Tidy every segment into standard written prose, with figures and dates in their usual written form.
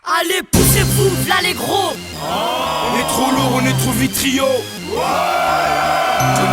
Allez, poussez-vous, là les gros. On est trop lourd, on est trop vitrio. Le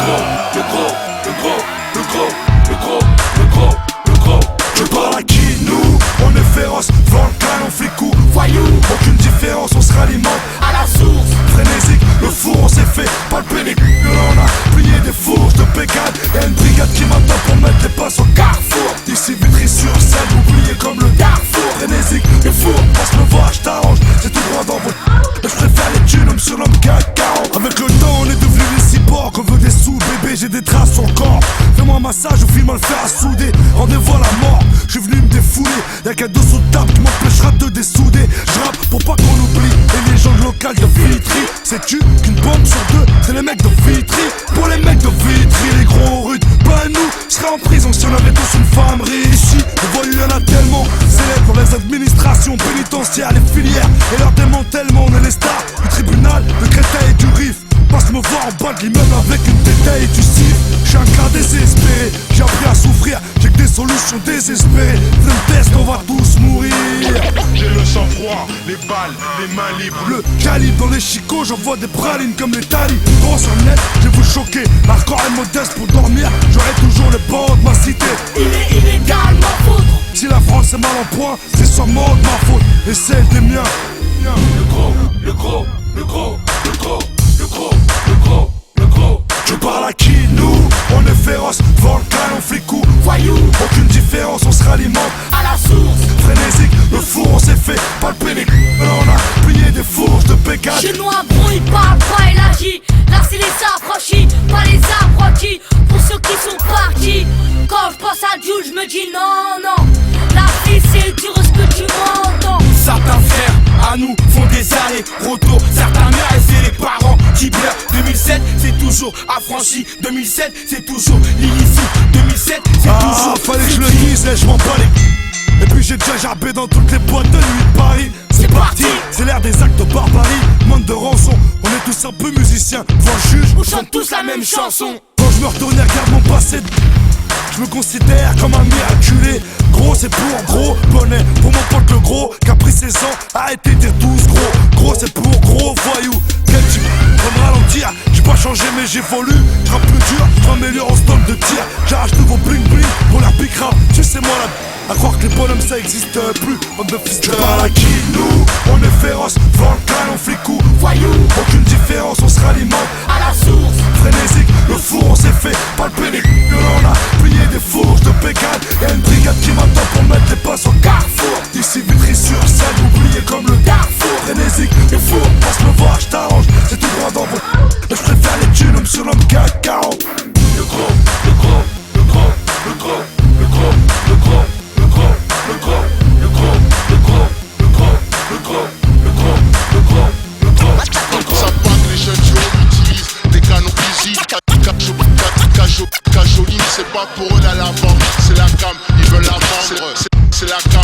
gros, le gros, le gros, le gros, le gros, le gros, le gros. Je parle à qui nous? On est féroce, volcan, on fait coup. Voyou, aucune différence, on se ralimente À la source, frénésique, le four on s'est fait palper les couilles. On a plié des fourches de pécade. Y'a une brigade qui m'attend pour mettre les passes au carrefour. D'ici Vitry-sur-Seine, oublié comme le Darfour. Frénésique, le four, passe le voir, je t'arrange. C'est tout droit dans votre. Mais je préfère les thunes, homme sur l'homme CAC 40. Avec le temps, on est devenu des cyborgs. On veut des sous, bébé, j'ai des traces sur le corps. Fais-moi un massage ou file-moi le fer à souder. Rendez-vous à la mort, je suis venu me défouler. Y'a qu'un dos sous table qui m'empêchera de dessouder. Je rappe pour pas qu'on oublie. Et les gens locales de Vitry, sais-tu qu'une bombe sur deux, c'est les mecs de Vitry. Pour les mecs de Vitry, les gros rudes, pas nous, serait en prison si on avait tous une femme riche. Ici, les voyous y'en a tellement. Célèbres pour les administrations pénitentiaires, les filières et leur démantèlement. On est les stars du tribunal, de Créteil et du Rif. Passe me voir en bas de l'immeuble avec une détaille et du cif. J'suis un gars désespéré, j'ai appris à souffrir, j'ai que des solutions désespérées. Viens me test, on va tous mourir. J'ai le sang-froid, les balles, les mains libres. Le calibre dans les chicots, j'envoie des pralines comme les talis. Gros sur le net, je vais vous choquer. L'hardcore est modeste pour dormir, j'aurai toujours les bancs de ma cité. il est illégalement foutre. Si la France est mal en point, c'est sûrement de ma faute. Et celle des miens. Le gros, le gros, le gros, le gros, le gros, le gros, le gros. Je parle à qui nous? On est féroce, volcan, on fait coup. Voyou, Aucune différence, on se ralimente à la source. frénésique, le four on s'est fait palper les couilles. On a plié des fourches de pécade. Chinois, bon, il parle pas, il agit. Là, c'est les affranchis, pas les apprentis. Pour ceux qui sont partis, quand je pense à Dieu, je me dis non, non. La vie, c'est dur, est-ce que tu m'entends? Certains frères à nous font des allers-retours. Certains mères et c'est les parents qui pleurent. 2007 c'est toujours affranchi. 2007 c'est toujours l'illicite. 2007 c'est toujours. Fallait que je le dise, je m'en bats les. Et puis j'ai déjà jarbé dans toutes les boîtes de nuit de Paris. C'est parti. C'est l'ère des actes de barbarie. Monde de rançon, on est tous un peu musiciens. Devant le juge, On chante tous la même chanson. quand je me retourne et regarde mon passé, je me considère comme un miraculé. Gros c'est pour gros, bonnet pour mon pote le gros qui a pris 16 ans, arrêtez de dire tous gros. Gros c'est pour gros voyou. Quel type, va me ralentir, j'ai pas changé mais j'évolue. Je rappe plus dur, je m'améliore en stand de tir. J'arrache nouveau bling bling pour la pique rap. Tu sais moi la. À croire que les bonhommes ça existe plus. Bande de fils de parle à qui nous? On est féroce, volcan, on fait coup. Voyou, Aucune différence, on se ralimente à la source. frénésique, le four on s'est fait palper les couilles. On a plié des fourches de pécade. Y'a une brigade qui m'attend pour mettre les passes au carrefour. D'ici Vitry-sur-Seine, oublié comme le Darfour. Frénésique, le four, passe me voir, je t'arrange. C'est tout droit dans votre. Mais je préfère les thunes, homme sur l'homme CAC 40. Le gros, le gros, le gros, le gros, le gros, le gros, le gros, le gros, le gros, le gros, le gros, le gros, le gros, le gros, le gros, le gros. Ça pas que les jeunes du haut utilisent des canons easy. Cajoline, c'est pas pour eux la lavande. C'est la cam, ils veulent la vendre. C'est la cam,